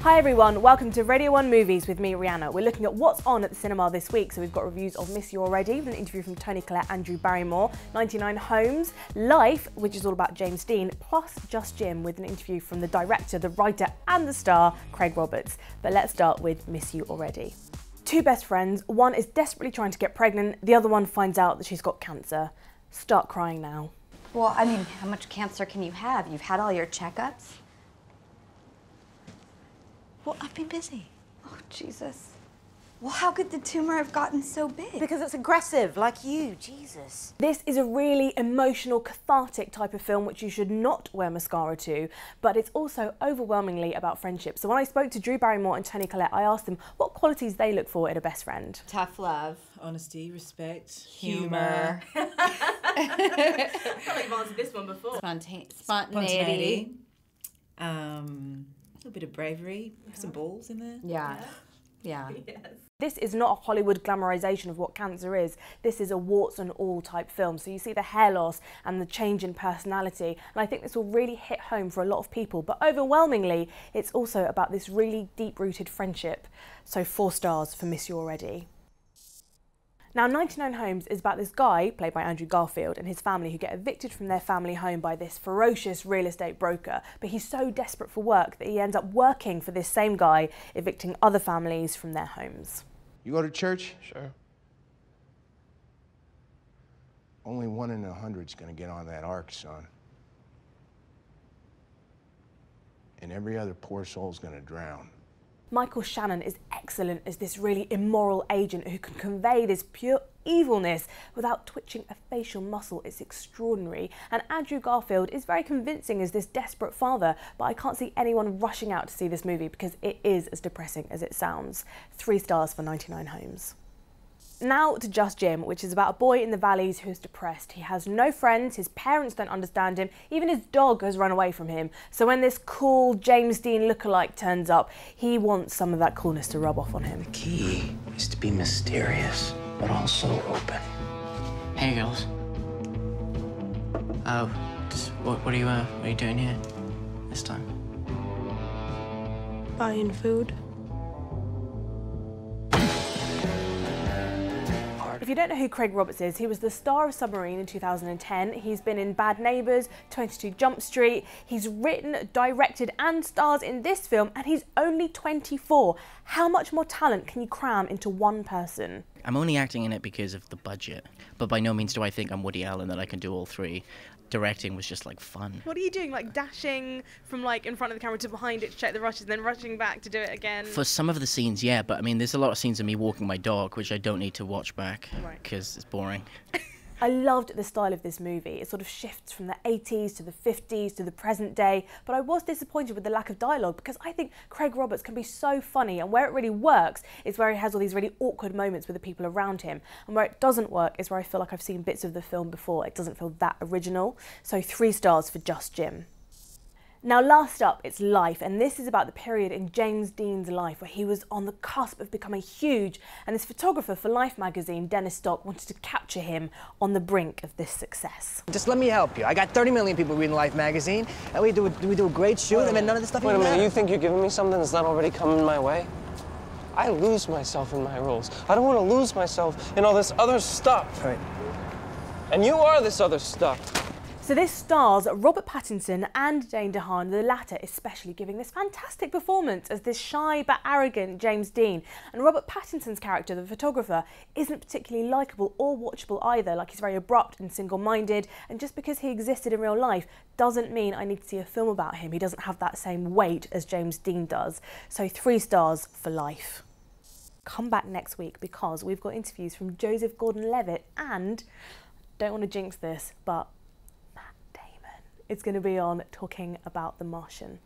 Hi everyone, welcome to Radio 1 Movies with me, Rihanna. We're looking at what's on at the cinema this week, so we've got reviews of Miss You Already, with an interview from Toni, Collette and Barrymore, 99 Homes, Life, which is all about James Dean, plus Just Jim, with an interview from the director, the writer and the star, Craig Roberts. But let's start with Miss You Already. Two best friends, one is desperately trying to get pregnant, the other one finds out that she's got cancer. Start crying now. Well, I mean, how much cancer can you have? You've had all your checkups? Well, I've been busy. Oh, Jesus. Well, how could the tumor have gotten so big? Because it's aggressive, like you, Jesus. This is a really emotional, cathartic type of film which you should not wear mascara to, but it's also overwhelmingly about friendship. So when I spoke to Barrymore and Toni Collette, I asked them what qualities they look for in a best friend. Tough love. Honesty, respect, Humor. I feel like you've answered this one before. Spontaneity. A little bit of bravery, some balls in there. Yeah. Yeah. Yes. This is not a Hollywood glamorization of what cancer is. This is a warts and all type film. So you see the hair loss and the change in personality. And I think this will really hit home for a lot of people. But overwhelmingly, it's also about this really deep-rooted friendship. So 4 stars for Miss You Already. Now, 99 Homes is about this guy, played by Andrew Garfield, and his family who get evicted from their family home by this ferocious real estate broker. But he's so desperate for work that he ends up working for this same guy, evicting other families from their homes. You go to church? Sure. Only 1 in 100's gonna get on that ark, son. And every other poor soul's gonna drown. Michael Shannon is excellent as this really immoral agent who can convey this pure evilness without twitching a facial muscle. It's extraordinary. And Andrew Garfield is very convincing as this desperate father, but I can't see anyone rushing out to see this movie because it is as depressing as it sounds. 3 stars for 99 Homes. Now to Just Jim, which is about a boy in the valleys who is depressed. He has no friends, his parents don't understand him, even his dog has run away from him. So when this cool James Dean lookalike turns up, he wants some of that coolness to rub off on him. The key is to be mysterious, but also open. Hey girls. Oh, what are you doing here this time? Buying food. If you don't know who Craig Roberts is, he was the star of Submarine in 2010. He's been in Bad Neighbours, 22 Jump Street. He's written, directed and stars in this film, and he's only 24. How much more talent can you cram into one person? I'm only acting in it because of the budget, but by no means do I think I'm Woody Allen that I can do all 3. Directing was just like fun. What are you doing, like dashing from like in front of the camera to behind it to check the rushes, then rushing back to do it again? For some of the scenes, yeah, but I mean, there's a lot of scenes of me walking my dog, which I don't need to watch back because it's boring. I loved the style of this movie. It sort of shifts from the 80s to the 50s to the present day, but I was disappointed with the lack of dialogue because I think Craig Roberts can be so funny, and where it really works is where he has all these really awkward moments with the people around him, and where it doesn't work is where I feel like I've seen bits of the film before. It doesn't feel that original. So 3 stars for Just Jim. Now last up, it's Life, and this is about the period in James Dean's life where he was on the cusp of becoming huge, and this photographer for Life magazine, Dennis Stock, wanted to capture him on the brink of this success. Just let me help you. I got 30 million people reading Life magazine, and we do a great shoot, and then none of this stuff Wait a even minute, matters. you think you're giving me something that's not already coming my way? I lose myself in my roles. I don't want to lose myself in all this other stuff. Right. And you are this other stuff. So this stars Robert Pattinson and Dane DeHaan, the latter especially giving this fantastic performance as this shy but arrogant James Dean. And Robert Pattinson's character, the photographer, isn't particularly likeable or watchable either. Like, he's very abrupt and single-minded, and just because he existed in real life doesn't mean I need to see a film about him. He doesn't have that same weight as James Dean does. So 3 stars for Life. Come back next week because we've got interviews from Joseph Gordon-Levitt and, don't want to jinx this, but it's going to be on talking about The Martian.